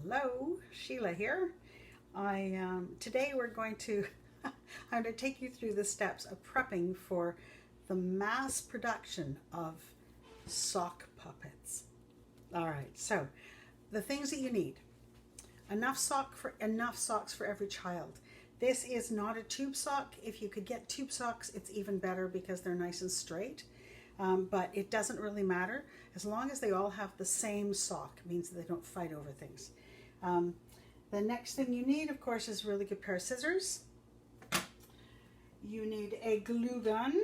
Hello, Sheila here. Today we're going to I'm going to take you through the steps of prepping for the mass production of sock puppets. All right, so the things that you need: enough socks for every child. This is not a tube sock. If you could get tube socks, it's even better because they're nice and straight. But it doesn't really matter as long as they all have the same sock. It means that they don't fight over things. The next thing you need, of course, is a really good pair of scissors. You need a glue gun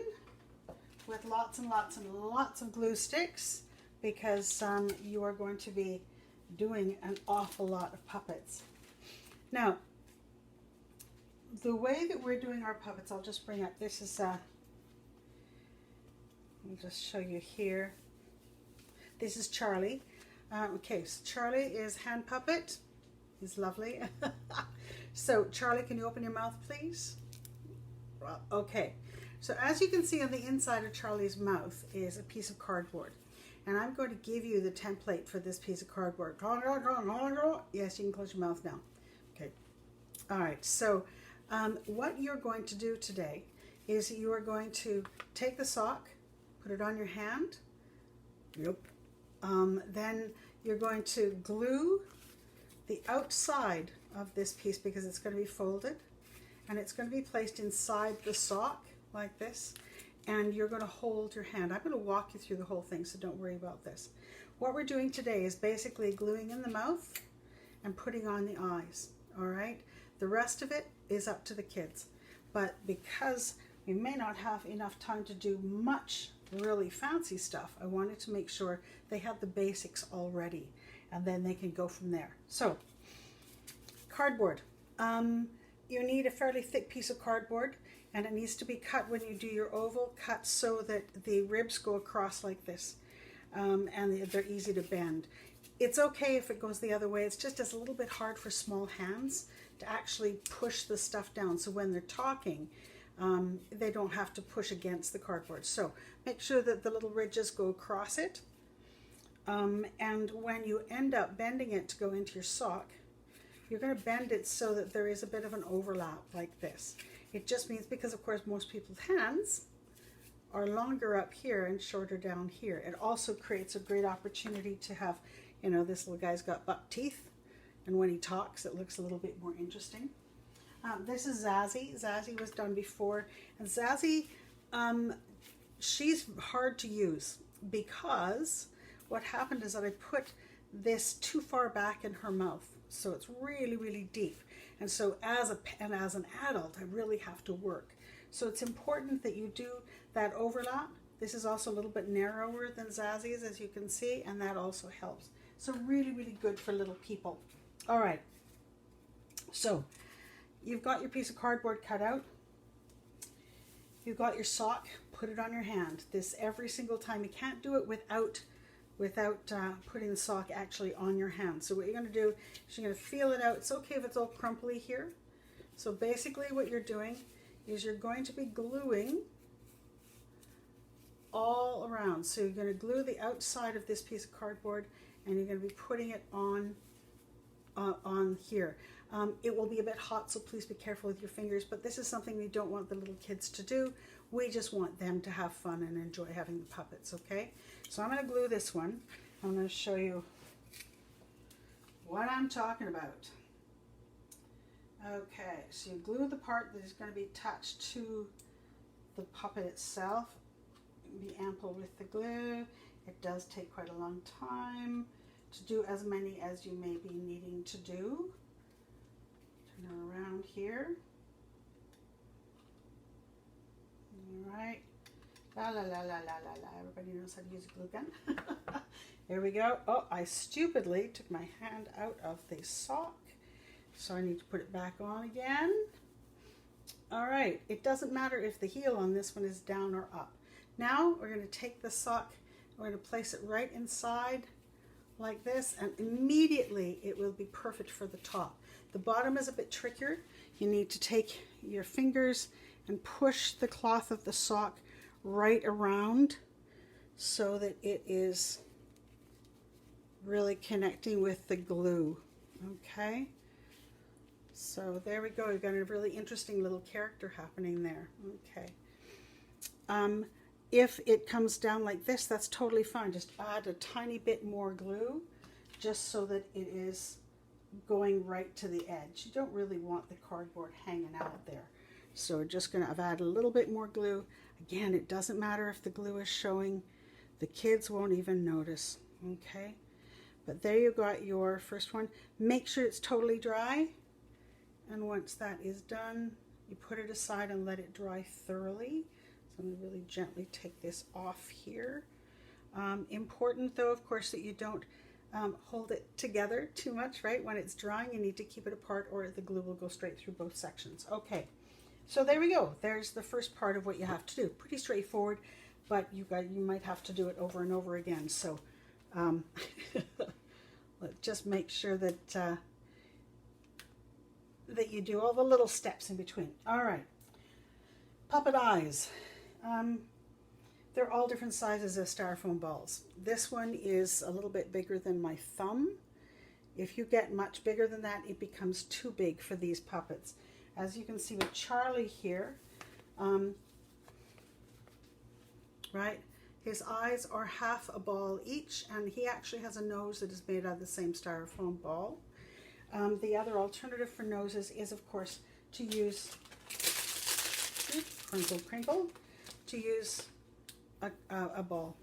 with lots and lots and lots of glue sticks because you are going to be doing an awful lot of puppets. Now, the way that we're doing our puppets, I'll just bring up, this is, let me just show you here. This is Charlie. Okay, so Charlie is hand puppet. He's lovely. So Charlie, can you open your mouth, please? Okay, so as you can see on the inside of Charlie's mouth is a piece of cardboard. And I'm going to give you the template for this piece of cardboard. Yes, you can close your mouth now. Okay. All right, so what you're going to do today is you are going to take the sock, put it on your hand. Yep. Then you're going to glue the outside of this piece because it's going to be folded and it's going to be placed inside the sock like this, and you're going to hold your hand. I'm going to walk you through the whole thing, so don't worry about this. What we're doing today is basically gluing in the mouth and putting on the eyes. All right, the rest of it is up to the kids, but because we may not have enough time to do much really fancy stuff, I wanted to make sure they had the basics already, and then they can go from there. So, cardboard. You need a fairly thick piece of cardboard, and it needs to be cut when you do your oval cut so that the ribs go across like this, and they're easy to bend. It's okay if it goes the other way. It's just a little bit hard for small hands to actually push the stuff down, so when they're talking, they don't have to push against the cardboard. So make sure that the little ridges go across it. And when you end up bending it to go into your sock, you're going to bend it so that there is a bit of an overlap like this. It just means, because of course most people's hands are longer up here and shorter down here. It also creates a great opportunity to have, you know, this little guy's got buck teeth, and when he talks it looks a little bit more interesting. This is Zazie. Zazie was done before, and Zazie, she's hard to use because what happened is that I put this too far back in her mouth, so it's really, really deep. And so as an adult, I really have to work. So it's important that you do that overlap. This is also a little bit narrower than Zazie's, as you can see, and that also helps. So really, really good for little people. All right. So you've got your piece of cardboard cut out. You've got your sock, put it on your hand. This every single time. You can't do it without putting the sock actually on your hand. So what you're going to do is you're going to feel it out. It's okay if it's all crumply here. So basically what you're doing is you're going to be gluing all around. So you're going to glue the outside of this piece of cardboard, and you're going to be putting it on here. It will be a bit hot, so please be careful with your fingers, but this is something we don't want the little kids to do. We just want them to have fun and enjoy having the puppets, okay? So I'm going to glue this one. I'm going to show you what I'm talking about. Okay, so you glue the part that is going to be attached to the puppet itself. Be ample with the glue. It does take quite a long time to do as many as you may be needing to do. Turn it around here. All right. La la la la la la la. Everybody knows how to use a glue gun. There we go. Oh, I stupidly took my hand out of the sock, so I need to put it back on again. All right. It doesn't matter if the heel on this one is down or up. Now we're going to take the sock, we're going to place it right inside like this, and immediately it will be perfect for the top. The bottom is a bit trickier. You need to take your fingers and push the cloth of the sock right around so that it is really connecting with the glue. Okay, so there we go. We've got a really interesting little character happening there. Okay. If it comes down like this, that's totally fine. Just add a tiny bit more glue just so that it is going right to the edge. You don't really want the cardboard hanging out there. So we're just going to add a little bit more glue. Again, it doesn't matter if the glue is showing. The kids won't even notice. Okay. But there you got your first one. Make sure it's totally dry. And once that is done, you put it aside and let it dry thoroughly. So I'm going to really gently take this off here. Important though, of course, that you don't hold it together too much, right? When it's drying, you need to keep it apart or the glue will go straight through both sections. Okay, so there we go. There's the first part of what you have to do. Pretty straightforward, but you might have to do it over and over again. So let's just make sure that that you do all the little steps in between. All right, puppet eyes. They're all different sizes of styrofoam balls. This one is a little bit bigger than my thumb. If you get much bigger than that, it becomes too big for these puppets. As you can see with Charlie here, right, his eyes are half a ball each, and he actually has a nose that is made out of the same styrofoam ball. The other alternative for noses is, of course, to use, crinkle, crinkle, to use a ball,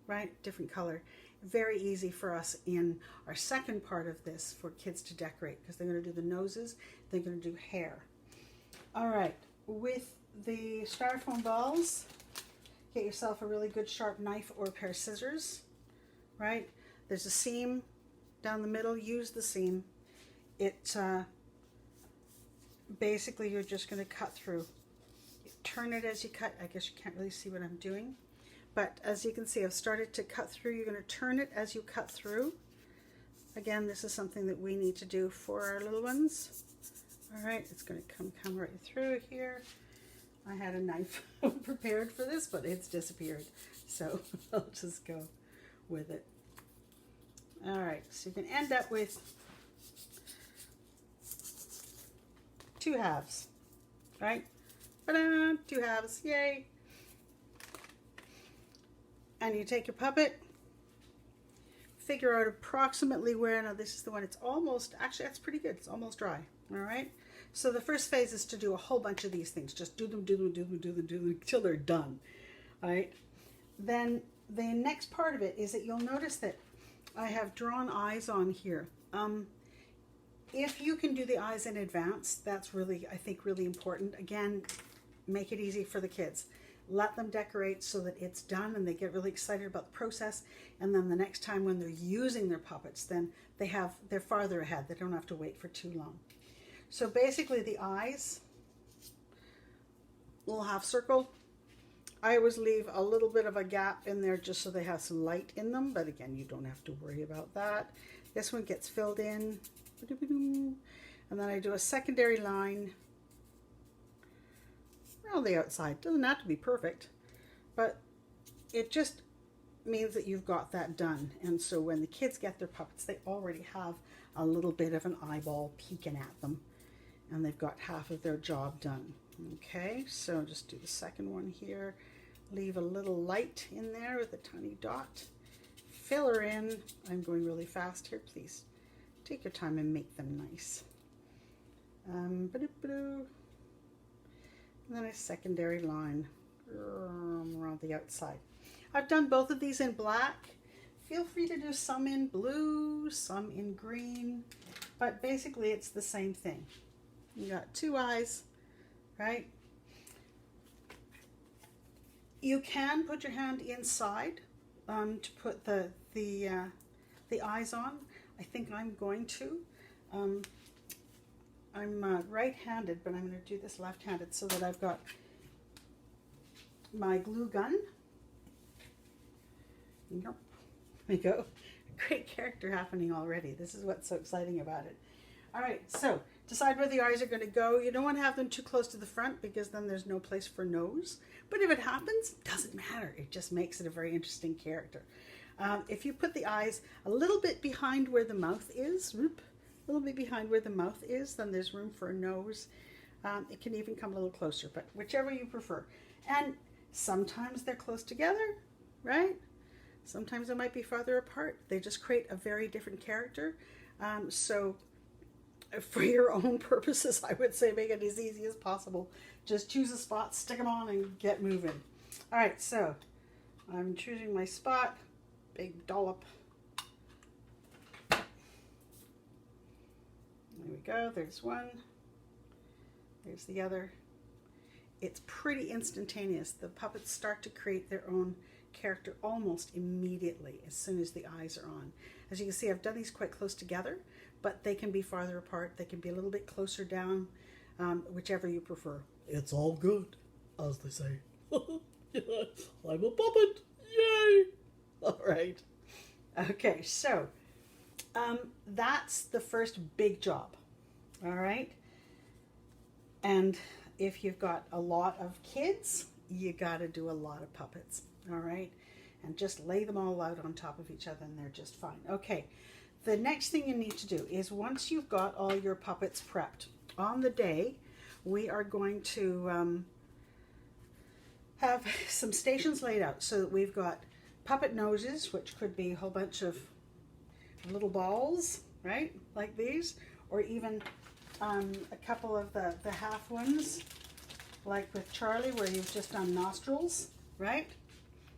right? Different color. Very easy for us in our second part of this for kids to decorate because they're going to do the noses, they're going to do hair. All right, with the styrofoam balls, get yourself a really good sharp knife or a pair of scissors, right? There's a seam down the middle, use the seam. It basically you're just going to cut through. Turn it as you cut. I guess you can't really see what I'm doing. But as you can see, I've started to cut through. You're going to turn it as you cut through. Again, this is something that we need to do for our little ones. All right, it's going to come right through here. I had a knife prepared for this, but it's disappeared. So I'll just go with it. All right, so you can end up with 2 halves, right? Ta-da, 2 halves, yay. And you take your puppet, figure out approximately where, now this is the one, it's almost, actually that's pretty good, it's almost dry, all right? So the first phase is to do a whole bunch of these things, just do them until they're done, all right? Then the next part of it is that you'll notice that I have drawn eyes on here. If you can do the eyes in advance, that's really, I think, really important. Again, make it easy for the kids. Let them decorate so that it's done and they get really excited about the process. And then the next time when they're using their puppets, then they're farther ahead. They don't have to wait for too long. So basically the eyes, little half circle. I always leave a little bit of a gap in there just so they have some light in them. But again, you don't have to worry about that. This one gets filled in. And then I do a secondary line around the outside. Doesn't have to be perfect, but it just means that you've got that done. And so when the kids get their puppets, they already have a little bit of an eyeball peeking at them, and they've got half of their job done. Okay, so just do the second one here. Leave a little light in there with a tiny dot. Fill her in. I'm going really fast here, please. Take your time and make them nice. And then a secondary line around the outside. I've done both of these in black. Feel free to do some in blue, some in green, but basically it's the same thing. You got 2 eyes, right? You can put your hand inside to put the eyes on. I think I'm going to. I'm right-handed, but I'm going to do this left-handed so that I've got my glue gun. There we go. Great character happening already. This is what's so exciting about it. All right, so decide where the eyes are going to go. You don't want to have them too close to the front because then there's no place for nose. But if it happens, it doesn't matter. It just makes it a very interesting character. If you put the eyes a little bit behind where the mouth is, a little bit behind where the mouth is, then there's room for a nose. It can even come a little closer, but whichever you prefer. And sometimes they're close together, right? Sometimes they might be farther apart. They just create a very different character. So for your own purposes, I would say make it as easy as possible. Just choose a spot, stick them on, and get moving. All right, so I'm choosing my spot. Big dollop. There we go. There's one. There's the other. It's pretty instantaneous. The puppets start to create their own character almost immediately as soon as the eyes are on. As you can see, I've done these quite close together, but they can be farther apart. They can be a little bit closer down, whichever you prefer. It's all good, as they say. I'm a puppet. Yay! All right. Okay, so that's the first big job. All right. And if you've got a lot of kids, you got to do a lot of puppets. All right. And just lay them all out on top of each other and they're just fine. Okay. The next thing you need to do is once you've got all your puppets prepped, on the day, we are going to have some stations laid out so that we've got puppet noses, which could be a whole bunch of little balls, right? Like these, or even a couple of the half ones, like with Charlie, where you've just done nostrils, right?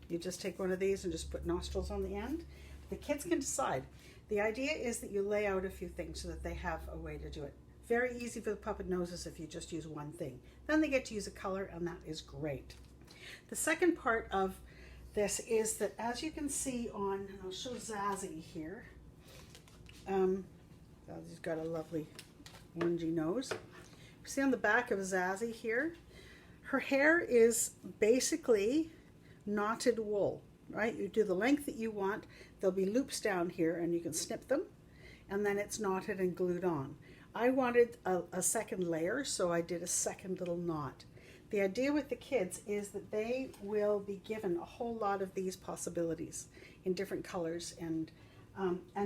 You just take one of these and just put nostrils on the end. The kids can decide. The idea is that you lay out a few things so that they have a way to do it. Very easy for the puppet noses if you just use one thing. Then they get to use a color, and that is great. The second part of this is that, as you can see on, and I'll show Zazzy here. Zazzy's got a lovely orangey nose. You see on the back of Zazzy here, her hair is basically knotted wool, right? You do the length that you want. There'll be loops down here and you can snip them, and then it's knotted and glued on. I wanted a second layer, so I did a second little knot. The idea with the kids is that they will be given a whole lot of these possibilities in different colors, and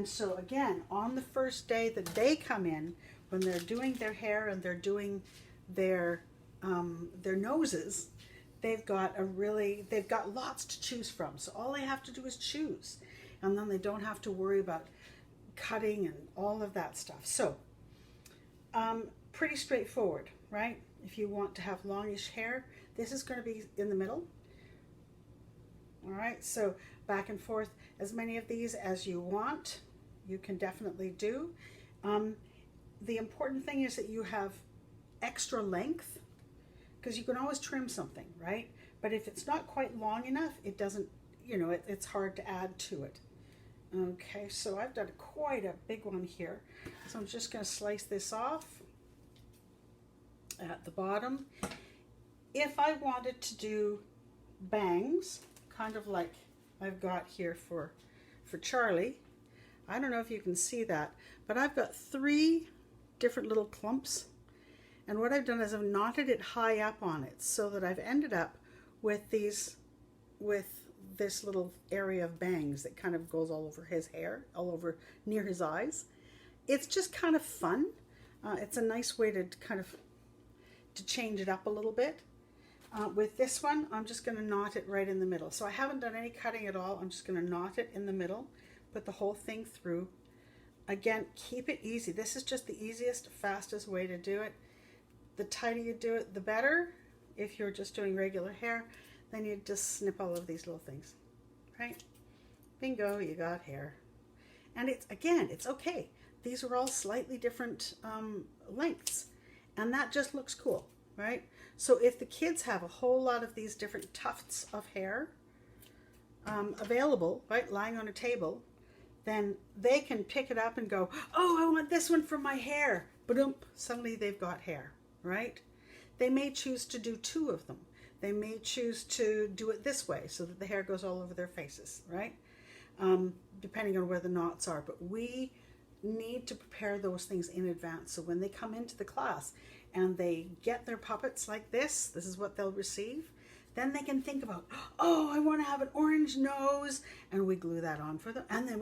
so again, on the first day that they come in, when they're doing their hair and they're doing their noses, they've got lots to choose from. So all they have to do is choose, and then they don't have to worry about cutting and all of that stuff. So pretty straightforward, right? If you want to have longish hair, this is going to be in the middle. All right, so back and forth, as many of these as you want, you can definitely do. The important thing is that you have extra length, because you can always trim something, right? But if it's not quite long enough, it doesn't, it's hard to add to it. Okay, so I've done quite a big one here. So I'm just going to slice this off at the bottom. If I wanted to do bangs, kind of like I've got here for Charlie, I don't know if you can see that, but I've got 3 different little clumps, and what I've done is I've knotted it high up on it so that I've ended up with this little area of bangs that kind of goes all over his hair, all over near his eyes. It's just kind of fun. It's a nice way to kind of change it up a little bit. With this one, I'm just going to knot it right in the middle. So I haven't done any cutting at all. I'm just going to knot it in the middle, put the whole thing through. Again, keep it easy. This is just the easiest, fastest way to do it. The tighter you do it, the better. If you're just doing regular hair, then you just snip all of these little things, right? Bingo, you got hair. And it's okay. These are all slightly different lengths, and that just looks cool, right? So if the kids have a whole lot of these different tufts of hair available, right, lying on a table, then they can pick it up and go, oh, I want this one for my hair. Ba-dum, suddenly they've got hair, right? They may choose to do 2 of them. They may choose to do it this way so that the hair goes all over their faces, right? Depending on where the knots are. But we need to prepare those things in advance. So when they come into the class and they get their puppets like this is what they'll receive. Then they can think about, oh, I want to have an orange nose, and we glue that on for them. And then